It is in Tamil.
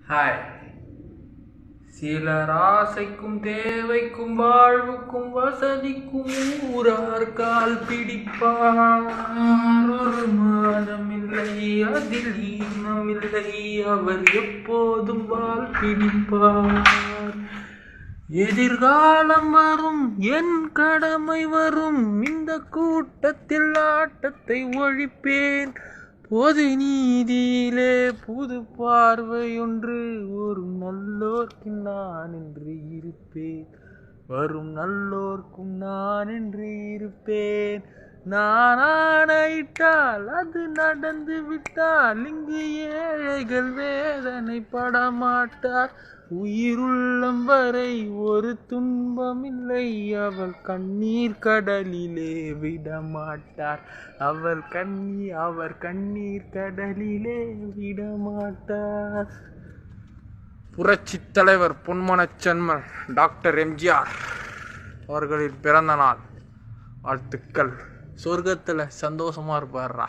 ஹாய். சிலர் ஆசைக்கும் தேவைக்கும் வாழ்வுக்கும் வசதிக்கும் ஊரார் கால் பிடிப்பார். ஒரு மாதமில்லை அதில் ஈனமில்லை, அவர் எப்போதும் வால் பிடிப்பார். எதிர்காலம் வரும், என் கடமை வரும், இந்த கூட்டத்தில் ஆட்டத்தை ஒழிப்பேன். பொது நீதியிலே புது பார்வை ஒன்று, ஒரு நல்லோர்க்கு நான் என்று இருப்பேன். வரும் நல்லோர்க்கும் நான் என்று இருப்பேன். நான் ஆணையிட்டால் அது நடந்து விட்டால் இங்கு ஏழைகள் வேதனைப்பட மாட்டார். உயிருள்ளம் வரை ஒரு துன்பமில்லை, அவள் கண்ணீர் கடலிலே விடமாட்டார். அவர் கண்ணீர் கடலிலே விடமாட்டார். புரட்சி தலைவர் பொன்மனச்செம்மல் டாக்டர் எம்ஜிஆர் அவர்களின் பிறந்த நாள் வாழ்த்துக்கள். சொர்க்கத்தில் சந்தோஷமா இருப்பார்ரா.